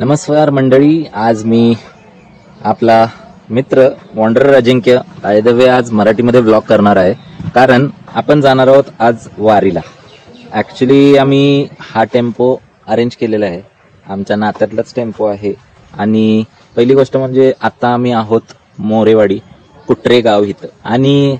नमस्कार मंडळी, आज मी आपला मित्र वॉन्डरर अजिंक्य आज मराठीमध्ये व्लॉग करणार आहे. कारण आपण जाणार आहोत आज वारीला. ॲक्च्युली आम्ही हा टेम्पो अरेंज केलेला आहे, आमच्या नात्यातलाच टेम्पो आहे. आणि पहिली गोष्ट म्हणजे आता आम्ही आहोत मोरेवाडी कुट्रे गाव इथं. आणि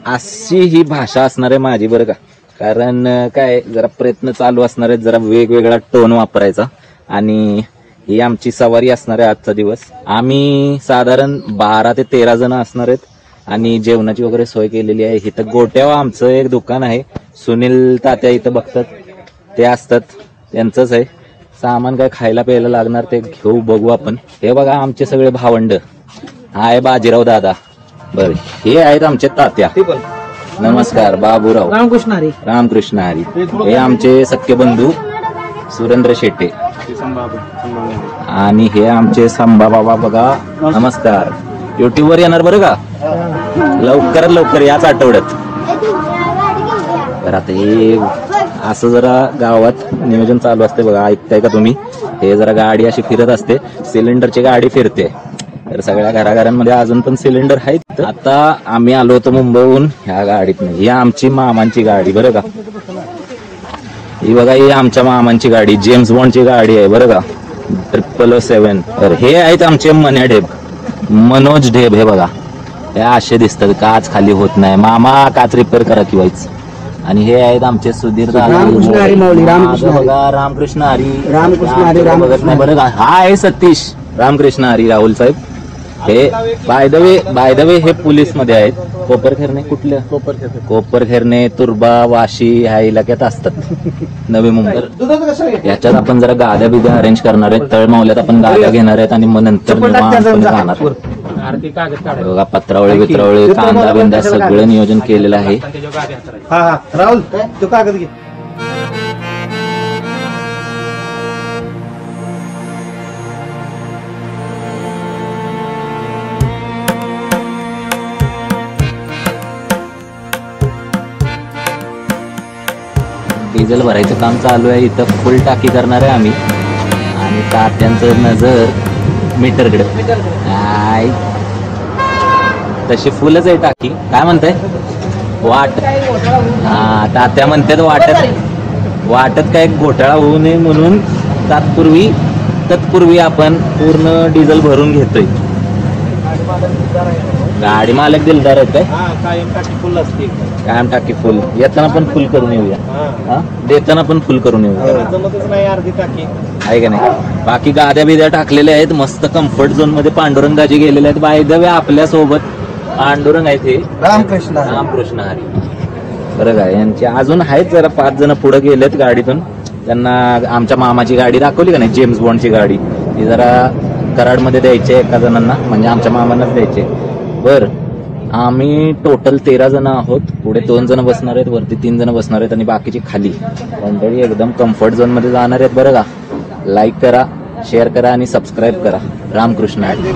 अशी ही भाषा असणार आहे माझी बरं का. कारण काय जरा प्रयत्न चालू असणार आहेत, जरा वेगवेगळा टोन वापरायचा. आणि ही आमची सवारी असणार आहे आजचा दिवस. आम्ही साधारण 12 ते 13 जण असणार आहेत. आणि जेवणाची वगैरे सोय केलेली आहे. इथं गोट्यावर आमचं एक दुकान आहे, सुनील तात्या इथं बघतात, ते असतात, त्यांचंच आहे. सामान काय खायला प्यायला लागणार ते घेऊ, बघू आपण. हे बघा आमचे सगळे भावंड. हा आहे बाजीराव दादा. बरं, हे आहेत आमचे तात्या. नमस्कार बाबूराव. रामकृष्ण हरी. रामकृष्ण हरी. हे आमचे सख्खे बंधू सुरेंद्र शेट्टे. आणि हे आमचे संभा बाबा बघा. नमस्कार. युट्यूब वर येणार बरं का, लवकरात लवकर याच आठवड्यात. तर आता हे असं जरा गावात नियोजन चालू असते बघा. ऐकताय का तुम्ही? हे जरा गाडी अशी फिरत असते, सिलेंडरची गाडी फिरते. तर सगळ्या घराघरांमध्ये अजून पण सिलेंडर आहेत. आता आम्ही आलो होतो मुंबईहून ह्या गाडीतनं. ही आमची मामांची गाडी बरं का. ही बघा, ही आमच्या मामांची गाडी, जेम्स बॉन्डची गाडी आहे बरं का, 007. तर हे आहेत आमचे मन्या ढेब, मनोज ढेब. हे बघा, हे असे दिसतात, काच खाली होत नाही. मामा काच रिपेअर करा किंवाच. आणि हे आहेत आमचे सुधीर दादा. रामकृष्ण हरी माऊली. रामकृष्ण हरी. बघा, रामकृष्ण हरी. रामकृष्ण हरी. बघत नाही बरं का. हा आहे सतीश. रामकृष्ण हरी राहुल साहेब. हे बाय द वे हे पोलीस मध्ये आहेत. कोपरखेरणे कुठल्या? कोपरखेरणे, तुर्बा, वाशी ह्या इलाक्यात असतात, नवी मुंबई. याच्यात आपण जरा गाद्या बिद्या अरेंज करणार आहेत. तळमावल्यात आपण गाद्या घेणार आहेत आणि मग नंतर जाणार. बघा, पत्रावळी बित्रावळी, कांदा बिंदा सगळं नियोजन केलेलं आहे. राहुल तू कागद घे. डिझेल भरायचं काम चालू आहे. इथं फुल टाकी करणार आहे आम्ही. आणि तात्यांचं नजर मीटरकडे. तशी फुलच आहे टाकी. काय म्हणताय? वाट. हा, तात्या म्हणतात वाटत काय घोटाळा होऊ नये म्हणून तत्पूर्वी आपण पूर्ण डिझेल भरून घेतोय. गाडी मालक दिलदार आहेत काय? कायम टाकी फुल असते. कायम टाकी फुल. येताना पण फुल करून येऊया, देताना पण फुल करून येऊया. जमतच नाही अर्धी टाकी आहे का नाही. बाकी गाद्या बिद्या टाकलेल्या आहेत मस्त. कम्फर्ट झोन मध्ये पांडुरंगाजी गेलेले आहेत. बाय द वे आपल्या सोबत पांडुरंग आहेत, हे रामकृष्ण हरी बरं का. यांची अजून आहेत जरा 5 जण पुढे गेलेत गाडीतून. त्यांना आमच्या मामाची गाडी दाखवली का नाही, जेम्स बॉन्डची गाडी, ती जरा कराडमध्ये द्यायची एका जणांना, म्हणजे आमच्या मामांनाच द्यायचे. बर, आम्ही टोटल 13 जण आहोत. पुढे 2 जण बसणार आहेत, वरती 3 जण बसणार आहेत आणि बाकीची खाली. मंडळी एकदम कम्फर्ट झोन मध्ये जाणार आहेत बरं का. लाईक करा, शेअर करा आणि सबस्क्राईब करा. रामकृष्ण हरी.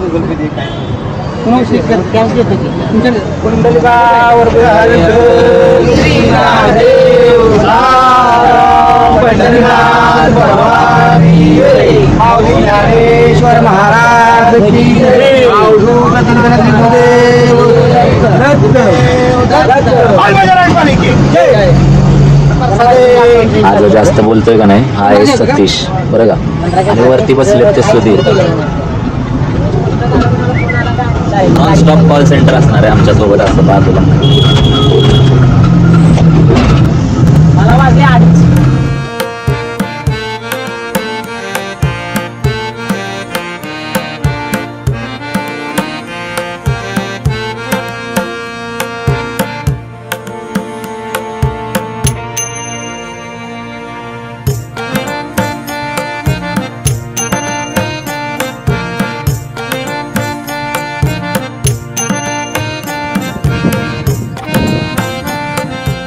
महाराज आज जास्त बोलतोय का नाही, हा आहे सतीश बरं का. आणि वरती बसले ते सुधीर. नॉनस्टॉप कॉल सेंटर असणार आहे आमच्या सोबत असं बाजूला.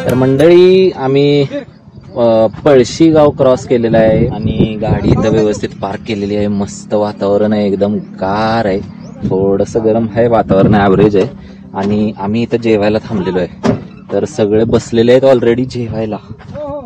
तर मंडळी, आम्ही पळशी गाव क्रॉस केलेला आहे आणि गाडी इथं व्यवस्थित पार्क केलेली आहे. मस्त वातावरण आहे, एकदम गार आहे, थोडस गरम आहे वातावरण, ॲव्हरेज आहे. आणि आम्ही इथं जेवायला थांबलेलो आहे. तर सगळे बसलेले आहेत ऑलरेडी जेवायला.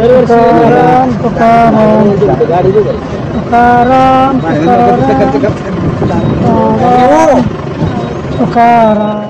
तुकाराम तुकाराम तुकाराम.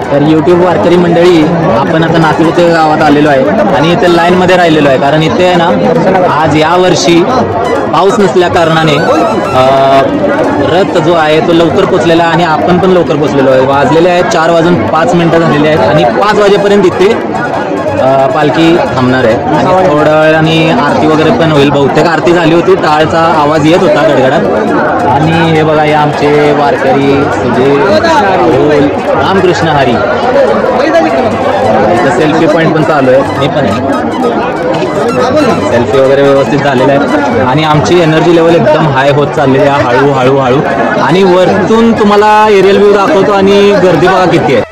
तर यूट्यूब वारकरी मंडळी, आपण आता नाशिक गावात आलेलो आहे आणि इथे लाईनमध्ये राहिलेलो आहे, कारण इथे आहे ना आज यावर्षी पाऊस नसल्या कारणाने रथ जो आहे तो लवकर पोचलेला आहे आणि आपण पण लवकर पोचलेलो आहे. वाजलेले आहेत 4:05 झालेले आहेत आणि 5 वाजेपर्यंत इथे पालखी थांबणार आहे आणि थोड्या वेळाने आरती वगैरे पण होईल. बहुतेक आरती झाली होती, टाळचा आवाज येत होता गडगडात. आणि हे बघा, या आमचे वारकरी सुधीर, राहुल, रामकृष्ण हरी. इथं सेल्फी पॉईंट पण चालू आहे, मी पण सेल्फी वगैरे व्यवस्थित झालेला आहे आणि आमची एनर्जी लेवल एकदम हाय होत चाललेली आहे हळू हळू हळू. आणि वरतून तुम्हाला एरियल व्ह्यू दाखवतो आणि गर्दी बघा किती आहे.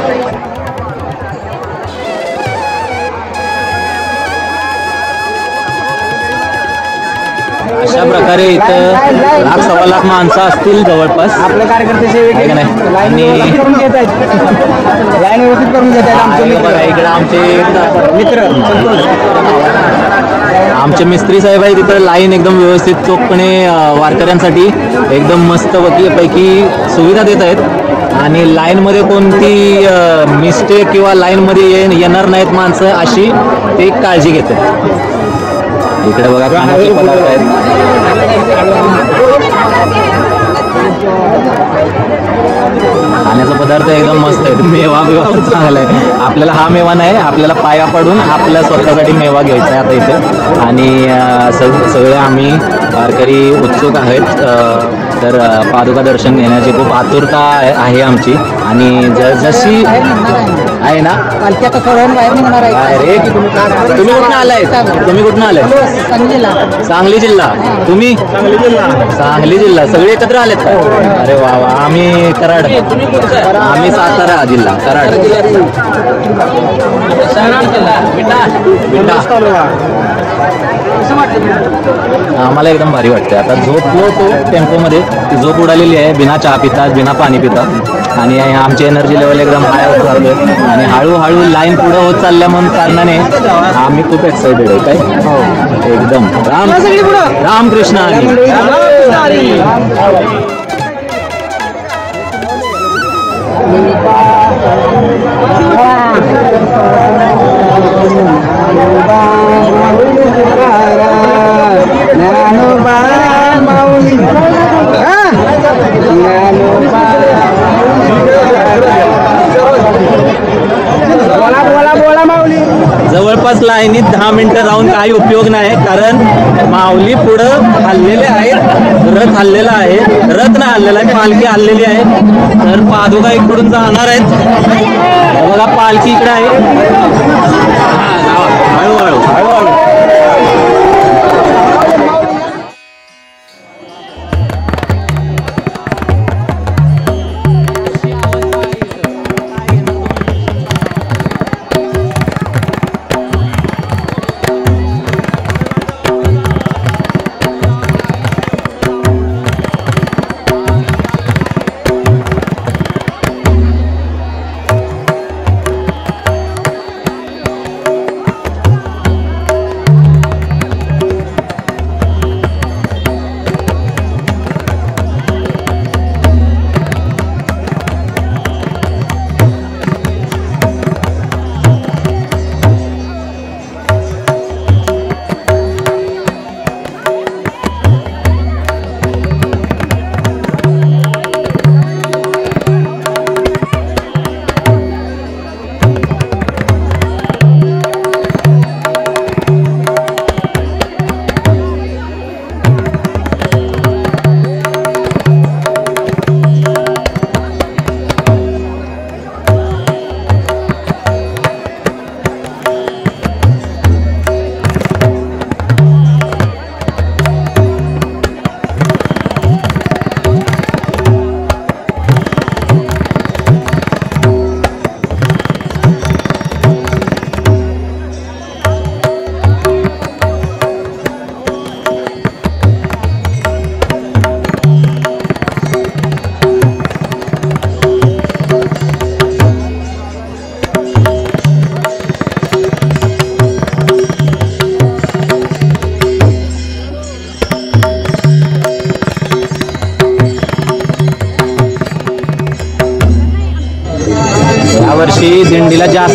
अशा प्रकारे इथं 1,00,000-1.25 लाख माणसं असतील जवळपास. आपले कार्यकर्ते सेवे नाही आणि करून घेत आहेत, लाईन व्यवस्थित करून घेत आहेत. आमचे इकडे आमचे मिस्त्री साहेब आहेत. तिथं लाईन एकदम व्यवस्थित चोखपणे वारकऱ्यांसाठी एकदम मस्त पैकी सुविधा देत आहेत आणि लाईनमध्ये कोणती मिस्टेक किंवा लाईनमध्ये येणार नाहीत माणसं अशी ते काळजी घेतात. इकडे बघा खाण्याचे पदार्थ आहेत. खाण्याचा पदार्थ एकदम मस्त आहे. मेवा चांगला आहे. आपल्याला हा मेवा नाही, आपल्याला पाया पडून आपल्या स्वतःसाठी मेवा घ्यायचा आहे आता इथे. आणि सगळे आम्ही वारकरी उत्सुक आहेत. तर पादुका दर्शन घेण्याची खूप आतुरता आहे आमची. आणि जशी आहे ना पालखी आता थोड्यावर बाहेर निघणार आहे. रे तुम्ही कुठून आलाय? तुम्ही कुठून आलाय? सांगली जिल्हा. तुम्ही सांगली जिल्हा. सगळे एकत्र आलेत का? अरे वा वा. आम्ही कराड. आम्ही सातारा जिल्हा, कराड. आम्हाला एकदम भारी वाटतंय. आता झोपलो तो टेम्पोमध्ये, ती झोप उडालेली आहे बिना चहा पिता, बिना पाणी पिता. आणि आमची एनर्जी लेवल एकदम हाय होत चाललोय आणि हळूहळू लाईन पुढं होत चालल्या म्हणून कारणाने आम्ही खूप एक्साइटेड आहे. काय एकदम रामकृष्ण हरी. जवळपास लाईनीत 10 मिनिटं राहून काही उपयोग नाही, कारण माऊली पुढं हल्लेले आहेत. रथ हल्लेला आहे, रथ नाही हल्लेला आहे, पालखी हल्लेली आहे. तर पादुका इकडून जाणार आहेत. बघा पालखी इकडे आहे. हळूहळू हळूहळू.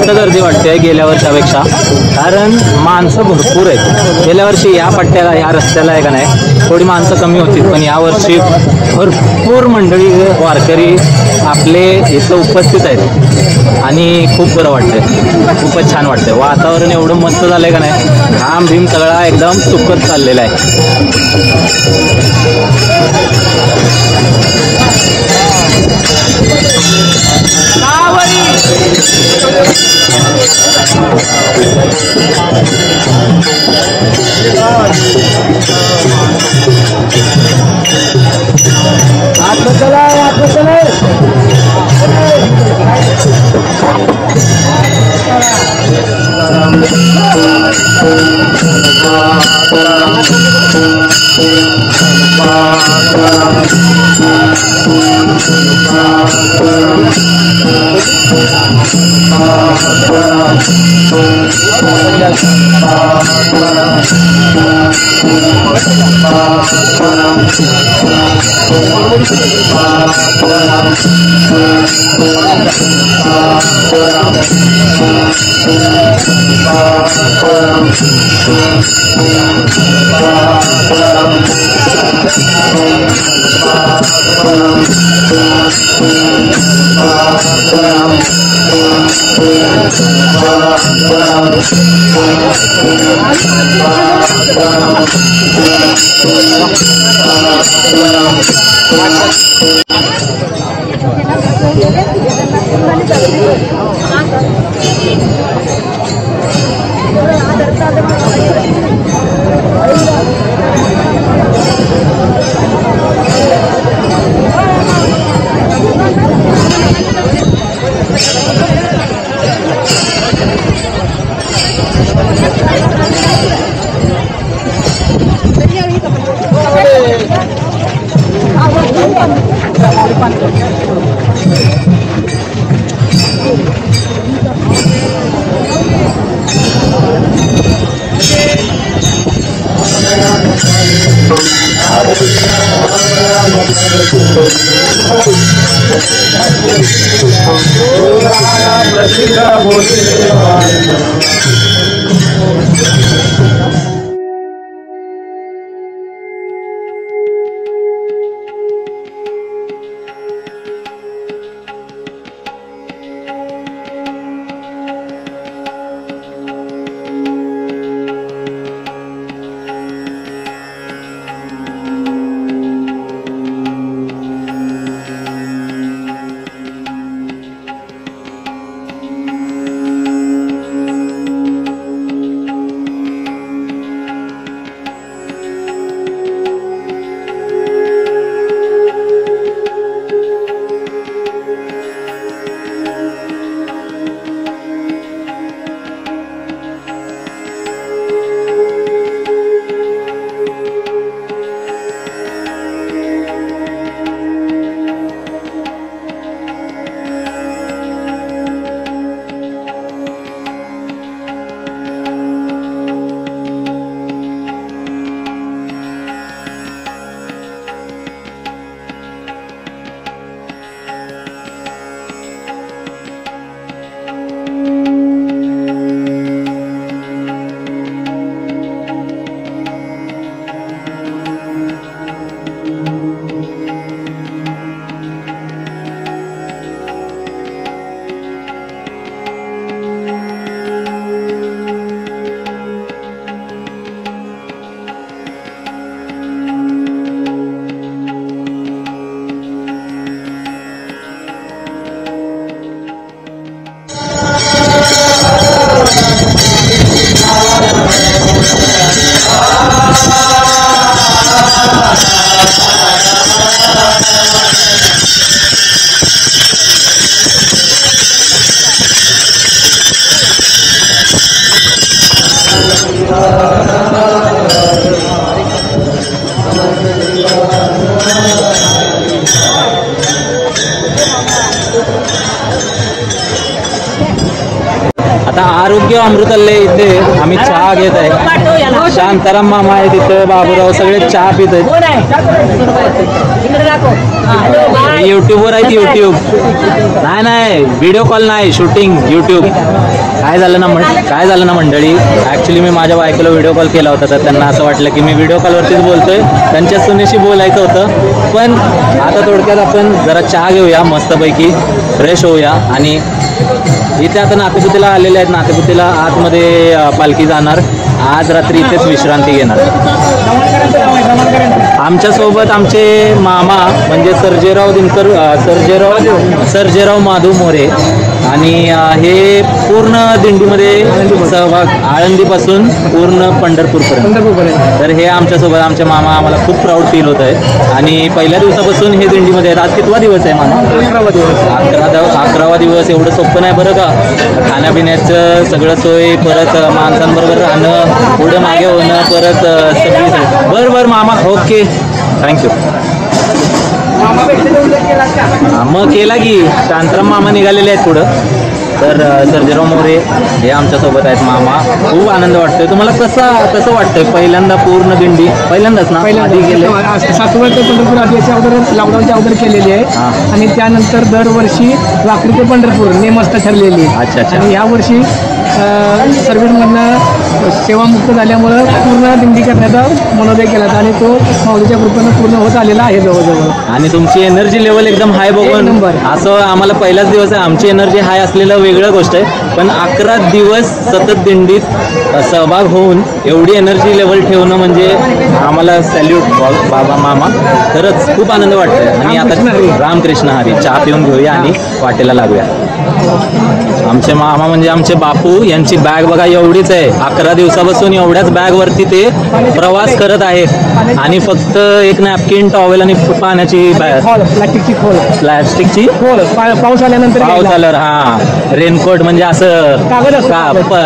जास्त गर्दी वाटते गेल्या वर्षापेक्षा, कारण माणसं भरपूर आहेत. गेल्या वर्षी या पट्ट्याला या रस्त्याला आहे का नाही थोडी माणसं कमी होती, पण यावर्षी भरपूर मंडळी वारकरी आपले इथं उपस्थित आहेत आणि खूप बरं वाटतंय, खूपच छान वाटतंय. वातावरण एवढं मस्त झालंय का नाही, घाम भीम सगळा एकदम सुकत चाललेला आहे. आता आरोग्य अमृतालय इथे आम्ही चहा घेत आहे. शांताराम मामा आहे तिथे, बाबूराव सगळे चहा पित आहेत. युट्यूबवर आहेत. युट्यूब नाही व्हिडिओ कॉल नाही, शूटिंग युट्यूब. काय झालं ना मंडळी, ॲक्च्युली मी माझ्या बायकोला व्हिडिओ कॉल केला होता, तर त्यांना असं वाटलं की मी व्हिडिओ कॉलवरतीच बोलतोय, त्यांच्या सुनेशी बोलायचं होतं. पण आता थोडक्यात आपण जरा चहा घेऊया, मस्तपैकी फ्रेश होऊया. आणि इथे आता नातेपुतेला आलेले आहेत. नातेपुतेला आतमध्ये पालखी जाणार. आज रात्री इथेच विश्रांती घेणार. आमच्यासोबत आमचे मामा म्हणजे सर्जेराव माधव मोरे, आणि हे पूर्ण दिंडीमध्ये सहभाग, आळंदीपासून पूर्ण पंढरपूरपर्यंत. तर हे आमच्यासोबत आमचे मामा, आम्हाला खूप प्राऊड फील होत आहे. आणि पहिल्या दिवसापासून हे दिंडीमध्ये आहेत. आज कितवा दिवस आहे मामा? 11वा दिवस. एवढं सोपं नाही बरं का. खाण्यापिण्याचं सगळं सोय, परत माणसांबरोबर राहणं, पुढे मागे होणं, परत सगळी. बरं मामा, ओके, थँक्यू. मग केला की शांताराम मामा निघालेले आहेत पुढं. तर सर्जेराव मोरे हे आमच्यासोबत आहेत. मामा, खूप आनंद वाटतोय. तुम्हाला कसं वाटतंय? पहिल्यांदा पूर्ण दिंडी, पहिल्यांदाच ना? आधी गेले 7 वर्ष पंढरपूर आधी अगोदर, लॉकडाऊनच्या अगोदर केलेली आहे. आणि त्यानंतर दरवर्षी वाकडी ते पंढरपूर नेमस्त ठरलेली आहे. अच्छा. आणि यावर्षी सर्व्हिसमधनं सेवामुक्त झाल्यामुळं पूर्ण दिंडी करण्याचा मनोदय केला आणि तो माऊलीच्या कृपेनं पूर्ण होत आलेला आहे जवळजवळ. आणि तुमची एनर्जी लेवल एकदम हाय बघून असं आम्हाला पहिलाच दिवस आहे. आमची एनर्जी हाय असलेलं वेगळं गोष्ट आहे, पण 11 दिवस सतत दिंडीत सहभाग होऊन एवढी एनर्जी लेवल ठेवणं म्हणजे आम्हाला सॅल्यूट बाबा मामा. खरंच खूप आनंद वाटतोय. आणि आता रामकृष्ण हरी चहा पिऊन घेऊया आणि वाटेला लागूया. आमचे मामा म्हणजे आमचे बापू, यांची बॅग बघा एवढीच आहे. 11 दिवसापासून एवढ्याच बॅगवरती ते प्रवास करत आहेत. आणि फक्त एक नॅपकिन, टॉवेल आणि पाण्याची प्लॅस्टिकची पाऊस आल्यानंतर रेनकोट म्हणजे असं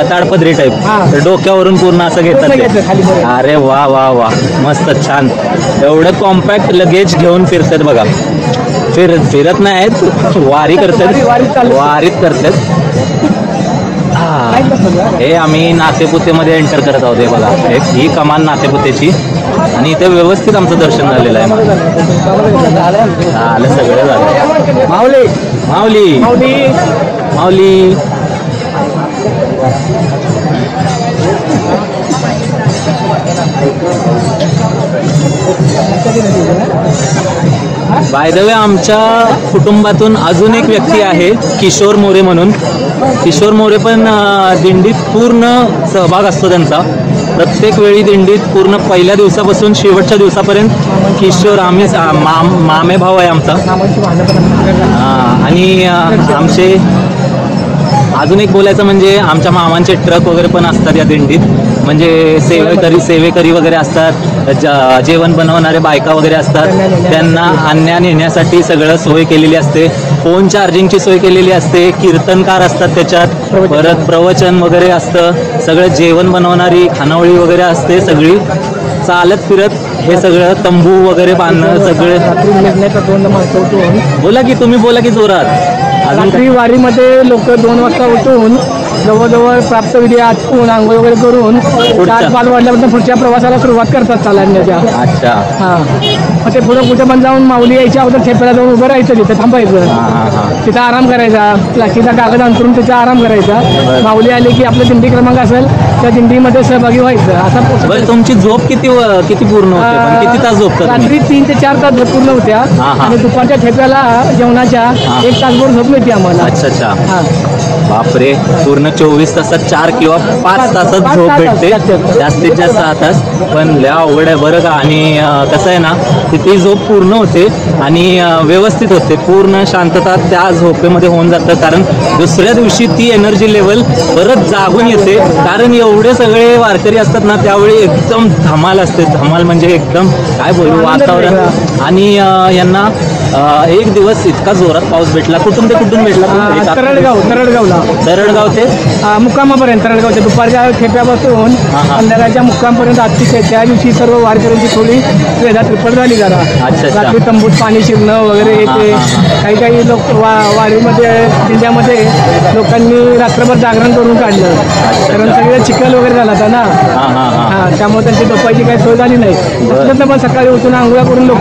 ताडपदरी टाईप डोक्यावरून पूर्ण असं घेतात. अरे वा वा वा, मस्त छान. एवढं कॉम्पॅक्ट लगेज घेऊन फिरतात बघा. फिरत नाहीत, वारीत करतात. हे आम्ही नातेपुतेमध्ये एंटर करत आहोत. हे बघा, ही कमान नातेपुतेची. आणि इथे व्यवस्थित आमचं दर्शन झालेलं आहे. झालं, सगळं झालं. माऊली माऊली माऊली. बाय द वे, आमच्या कुटुंबातून अजून एक व्यक्ती आहे, किशोर मोरे म्हणून. किशोर मोरे पण दिंडीत पूर्ण सहभाग असतो त्यांचा. प्रत्येक वेळी दिंडीत पूर्ण पहिल्या दिवसापासून शेवटच्या दिवसापर्यंत किशोर, आम्ही मामे भाऊ आहे आमचा. आणि आमचे अजून एक बोलायचं म्हणजे आमच्या मामांचे ट्रक वगैरे पण असतात या दिंडीत. म्हणजे सेवेकरी वगैरे असतात, जेवण बनवणारे बायका वगैरे असतात. त्यांना आणण्या नेण्यासाठी सगळं सोय केलेली असते. फोन चार्जिंगची सोय केलेली असते. कीर्तनकार असतात त्याच्यात, परत प्रवचन वगैरे असतं. सगळं जेवण बनवणारी खानावळी वगैरे असते. सगळी चालत फिरत हे सगळं तंबू वगैरे बांधणं सगळे. बोला की तुम्ही, बोला की जोरात. रात्री वारीमध्ये लोक 2 वाजता उठून जवळजवळ प्राप्तविधी आटपून आंघोळ वगैरे करून 4-5 वाजल्यापासून पुढच्या प्रवासाला सुरुवात करतात चालण्याच्या. अच्छा. हां, मग ते पुढं कुठं पण जाऊन माऊली यायच्या अगोदर ठेप्याला जाऊन उभं राहायचं, तिथं थांबायचं, तिथं आराम करायचा, प्लास्टिकचा कागद अंतरून तिचा आराम करायचा. माऊली आले की आपलं दिंडी क्रमांक असेल त्या दिंडीमध्ये सहभागी व्हायचं. असा. तुमची झोप किती पूर्ण होते? किती तास झोपतात? रात्री 3 ते 4 तास झोप पूर्ण होत्या. आणि दुपारच्या ठेप्याला जेवणाच्या 1 तासभर झोप मिळते आम्हाला. अच्छा. हां, बापरे. पूर्ण 24 तासात 4 किंवा 5 तासात झोप भेटते, जास्तीत जास्त 6 तास. पण लय अवघड आहे बरं का. आणि कसं आहे ना, ती झोप पूर्ण होते आणि व्यवस्थित होते. पूर्ण शांतता त्या झोपेमध्ये होऊन जातं. कारण दुसऱ्या दिवशी ती एनर्जी लेवल परत जागून येते. कारण एवढे सगळे वारकरी असतात ना, त्यावेळी एकदम धमाल असते. धमाल म्हणजे एकदम काय बोलू, वातावरण. आणि यांना एक दिवस इतका जोरात पाऊस भेटला. कुठून ते कुठून भेटला? तरडगावला तरडगाव ते मुक्कामापर्यंत. तरडगावच्या दुपारच्या खेप्यापासून संध्याकाळच्या मुक्कामपर्यंत अतिशय. त्या दिवशी सर्व वारकऱ्यांची थोडी वेळा त्रिपट झाली जरा. रात्री तंबूत पाणी शिरणं वगैरे येते. काही लोक वारीमध्ये जिल्ह्यामध्ये लोकांनी रात्रभर जागरण करून काढलं, कारण सगळं चिखल वगैरे झाला होता ना. त्यामुळे त्यांची झोपायची काही सोय झाली नाही. पण सकाळी उठून आंघोळ्या करून लोक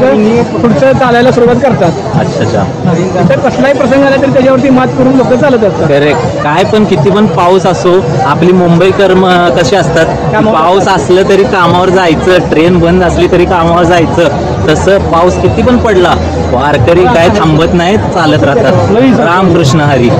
पुढचं चालायला सुरुवात करतात. तर कसलाही प्रसंग आला तरी त्याच्यावरती मात करून लोक चालत असतात. काय पण किती पण पाऊस असो, आपली मुंबई कर्म कशी असतात, पाऊस असलं तरी कामावर जायचं, ट्रेन बंद असली तरी कामावर जायचं. तसं पाऊस किती पण पडला, वारकरी काय थांबत नाहीत, चालत राहतात. रामकृष्ण हरी.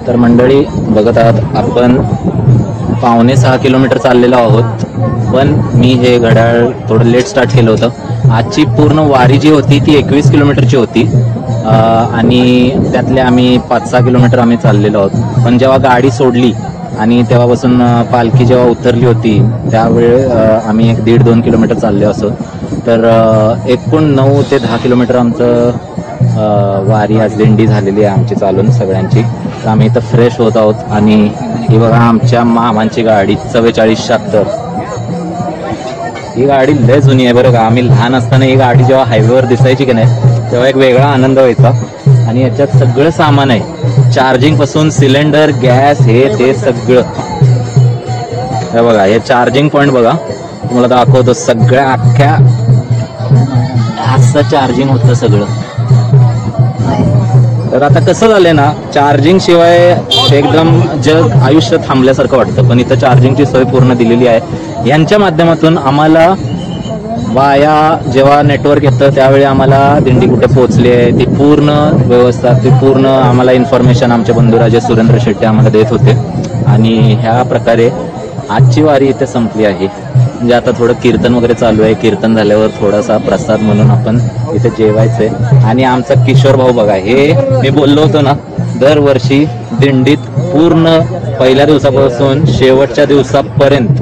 तर मंडळी बघत आहात आपण 5.5 किलोमीटर चाललेलो आहोत. पण मी हे घड्याळ थोडं लेट स्टार्ट केलं होतं. आजची पूर्ण वारी जी होती ती 21 किलोमीटरची होती आणि त्यातले आम्ही 5-6 किलोमीटर आम्ही चाललेलो आहोत. पण जेव्हा गाडी सोडली आणि तेव्हापासून पालखी जेव्हा उतरली होती त्यावेळी आम्ही 1-1.5-2 किलोमीटर चालले असो. तर एकूण 9 ते 10 किलोमीटर आमचं वारी आज दिंडी झालेली आहे आमची चालून सगळ्यांची. तर आम्ही इथं फ्रेश होत आहोत आणि ही बघा आमच्या मामांची गाडी 4476. ही गाडी लय जुनी आहे बरं का. आम्ही लहान असताना ही गाडी जेव्हा हायवेवर दिसायची की नाही तेव्हा एक वेगळा आनंद व्हायचा. आणि याच्यात सगळं सामान आहे, चार्जिंग पासून सिलेंडर, गॅस, हे ते सगळं. हे बघा हे चार्जिंग पॉइंट बघा, तुम्हाला दाखवतो. सगळ्या अख्ख्या असं चार्जिंग होतं सगळं. तर आता कसं झालंय ना, चार्जिंग शिवाय एकदम जग आयुष्य थांबल्यासारखं वाटतं. पण इथं चार्जिंगची सोय पूर्ण दिलेली आहे. यांच्या माध्यमातून आम्हाला वाया जेव्हा नेटवर्क येतं त्यावेळी आम्हाला दिंडी कुठे पोहोचली आहे ती पूर्ण व्यवस्था, ती पूर्ण आम्हाला इन्फॉर्मेशन आमचे बंधुराजे सुरेंद्र शेट्टी आम्हाला देत होते. आणि ह्या प्रकारे आजची वारी इथे संपली आहे. म्हणजे आता थोडं कीर्तन वगैरे चालू आहे. कीर्तन झाल्यावर थोडासा प्रसाद म्हणून आपण इथे जेवायचंय. आणि आमचा किशोर भाऊ बघा, हे मी बोललो होतो ना, दरवर्षी दिंडीत पूर्ण पहिल्या दिवसापासून शेवटच्या दिवसापर्यंत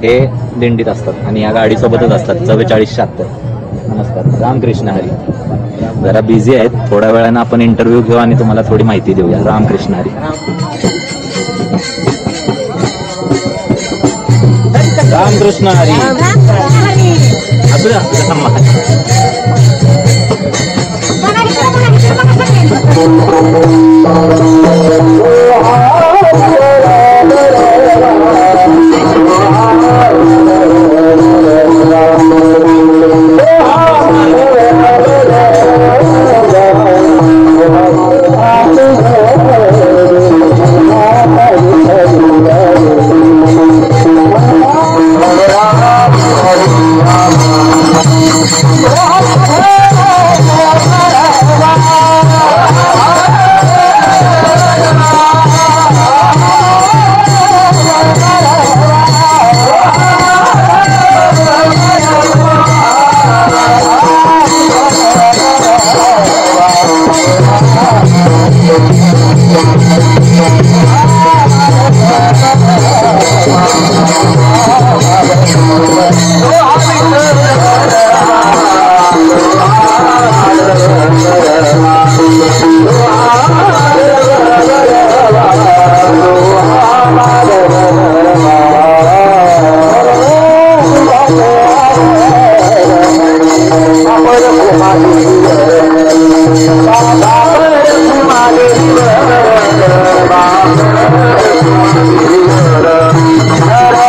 हे दिंडीत असतात आणि या गाडीसोबतच असतात. 4476. नमस्कार, रामकृष्ण हरी. जरा बिझी आहेत, थोड्या वेळानं आपण इंटरव्ह्यू घेऊ आणि तुम्हाला थोडी माहिती देऊया. रामकृष्ण हरी. रामकृष्ण हरी. Baba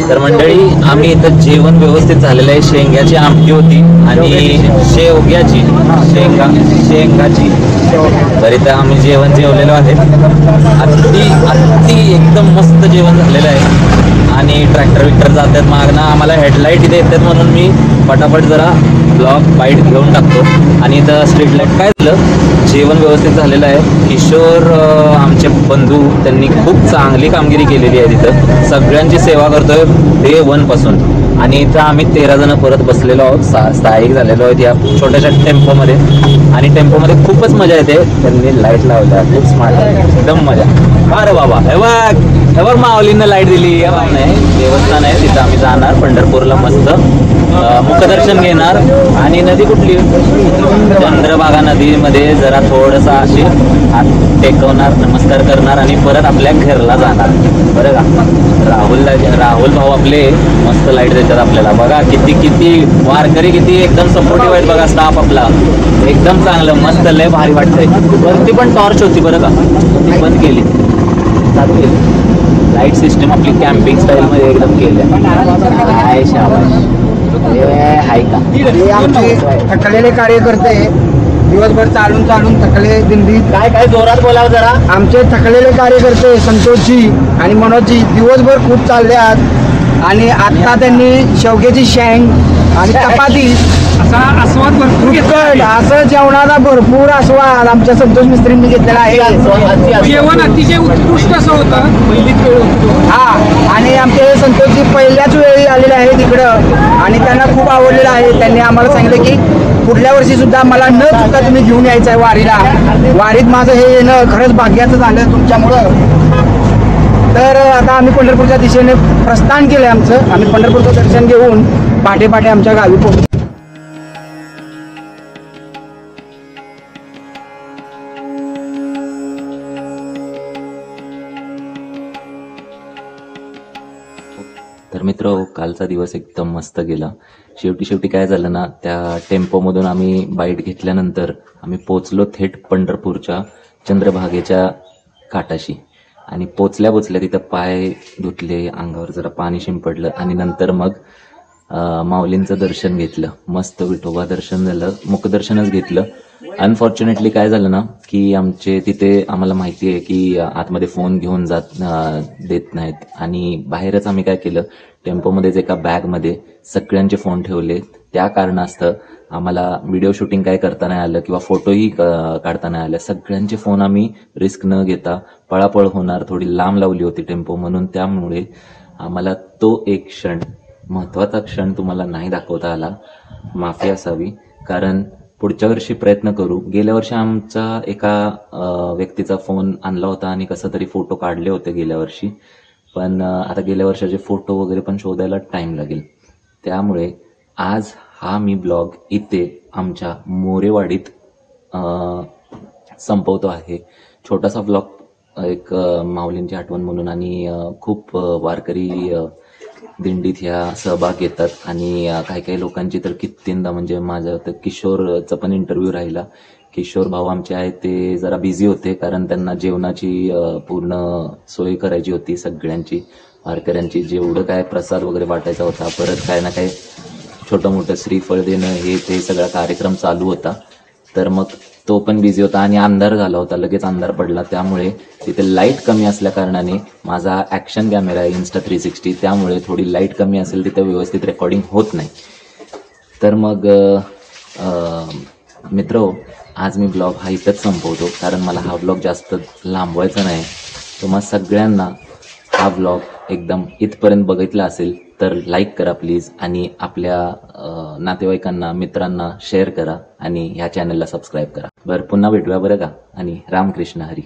तर मंडळी आम्ही इथं जेवण व्यवस्थित झालेलं आहे. शेंगाची आमटी होती आणि शेवग्याची शेंगाची. तर इथं आम्ही जेवण जेवलेलो आहे. अति एकदम मस्त जेवण झालेलं आहे. आणि ट्रॅक्टर विक्टर जातात मागणं, आम्हाला हेडलाईट इथे येतात म्हणून मी पटापट जरा ब्लॉग बाईट घेऊन टाकतो. आणि इथं स्ट्रीट लाईट काय झालं, जेवण व्यवस्थित झालेलं आहे. किशोर आमचे बंधू त्यांनी खूप चांगली कामगिरी केलेली आहे तिथं. सगळ्यांची सेवा करतोय डे 1 पासून. आणि इथं आम्ही 13 जण परत बसलेलो आहोत, स्थायिक झालेलो आहोत या छोट्याशा टेम्पोमध्ये. आणि टेम्पोमध्ये खूपच मजा येते. त्यांनी लाईट लावल्या, खूप स्मार्ट, एकदम मजा. अरे बाबा हे बघ माऊलींना लाईट दिली. नाही देवस्थान आहे तिथं आम्ही जाणार पंढरपूरला, मस्त मुखदर्शन घेणार. आणि नदी कुठली, चंद्रभागा नदीमध्ये जरा थोडंसं अशी हात टेकवणार, नमस्कार करणार आणि परत आपल्या घरला जाणार. बरं का, राहुल भाऊ आपले मस्त लाईट देतात आपल्याला. बघा किती वारकरी किती एकदम सपोर्टिव्ह आहेत. बघा स्टाफ आपला एकदम चांगलं, मस्त लय भारी वाटतंय. वरती पण टॉर्च होती बरं का, ती बंद केली, चालू केली. लाईट सिस्टम आपली कॅम्पिंग स्टाईल मध्ये एकदम केली. हाय शाबाश, हाय का. हे आमचे थकलेले कार्यकर्ते दिवसभर चालून थकले दिंडीत. काय जोरात बोलावं जरा. आमचे थकलेले कार्यकर्ते संतोषजी आणि मनोजजी दिवसभर खूप चालले आहेत. आणि आता त्यांनी शेवग्याची शेंग आणि चपाती असा आस्वाद भरपूर घेतला. असं जेवणाचा भरपूर आस्वाद आमच्या संतोष मिस्त्रींनी घेतलेला आहे. जेवण अतिशय उत्कृष्ट असं होतं. पहिलीच वेळ होतो. हा, आणि आमचे संतोषजी पहिल्याच वेळी आलेले आहेत इकडं आणि त्यांना खूप आवडलेलं आहे. त्यांनी आम्हाला सांगितलं की पुढल्या वर्षी सुद्धा मला न चुकता तुम्ही घेऊन यायचं आहे वारीला. वारीत माझं हे येणं खरंच भाग्याचं झालं तुमच्यामुळं. तर आता आम्ही पंढरपूरच्या दिशेने प्रस्थान केलं आहे आमचं. आम्ही पंढरपूरचं दर्शन घेऊन पहाटे आमच्या गावी पोहोचलो. तर मित्र, कालचा दिवस एकदम मस्त गेला. शेवटी काय झालं ना, त्या टेम्पोमधून आम्ही बाईट घेतल्यानंतर आम्ही पोचलो थेट पंढरपूरच्या चंद्रभागेच्या काठाशी. आणि पोचल्या तिथं पाय धुतले, अंगावर जरा पाणी शिंपडलं आणि नंतर मग माऊलींचं दर्शन घेतलं. मस्त विठोबा दर्शन झालं, मुखदर्शनच घेतलं. अनफॉर्च्युनेटली काय झालं ना, की आमचे तिथे आम्हाला माहिती आहे की आतमध्ये फोन घेऊन देत नाहीत. आणि बाहेरच आम्ही काय केलं, टेम्पोमध्येच एका बॅगमध्ये सगळ्यांचे फोन ठेवले. त्या कारणास्तव आम्हाला व्हिडिओ शूटिंग काय करता नाही आलं किंवा फोटोही काढता नाही आलं. सगळ्यांचे फोन आम्ही रिस्क न घेता, पळापळ होणार, थोडी लांब लावली होती टेम्पो म्हणून. त्यामुळे आम्हाला तो एक क्षण, महत्वाचा क्षण तुम्हाला नाही दाखवता आला, माफी असावी. कारण पुढच्या वर्षी प्रयत्न करू. गेल्या वर्षी आमचा एका व्यक्तीचा फोन आणला होता आणि कसं तरी फोटो काढले होते गेल्या वर्षी. पण आता गेल्या वर्षाचे फोटो वगैरे पण शोधायला टाइम लागेल. त्यामुळे आज हा मी ब्लॉग इथे आमच्या मोरेवाडीत संपवतो आहे. छोटासा ब्लॉग, एक माऊलींची आठवण म्हणून. आणि खूप वारकरी दिंडीत ह्या सहभाग घेतात. आणि काही लोकांची तर कितींदा, म्हणजे माझ्या तर किशोरचा पण इंटरव्ह्यू राहिला. किशोर भाऊ आमचे आहेत ते जरा बिझी होते, कारण त्यांना जेवणाची पूर्ण सोय करायची होती सगळ्यांची, वारकऱ्यांची. जेवढं काय प्रसाद वगैरे वाटायचा होता, परत काय ना काय छोटं मोठं श्रीफळ देणं, हे ते सगळा कार्यक्रम चालू होता. तर मग तो पण बिझी होता आणि अंधार झाला होता, लगेच अंधार पडला. त्यामुळे तिथे लाईट कमी असल्या कारणाने माझा ॲक्शन कॅमेरा आहे Insta360, त्यामुळे थोडी लाईट कमी असेल तिथे व्यवस्थित रेकॉर्डिंग होत नाही. तर मग मित्र, आज मी ब्लॉग हा इथंच संपवतो, कारण मला हा ब्लॉग जास्त लांबवायचा नाही. तुम्हा सगळ्यांना हा ब्लॉग एकदम इथपर्यंत बघितला असेल तर लाईक करा प्लीज, आणि आपल्या नातेवाईकांना, मित्रांना शेअर करा आणि ह्या चॅनलला सबस्क्राईब करा. बरं, पुन्हा भेटूया बरं का. आणि रामकृष्ण हरी.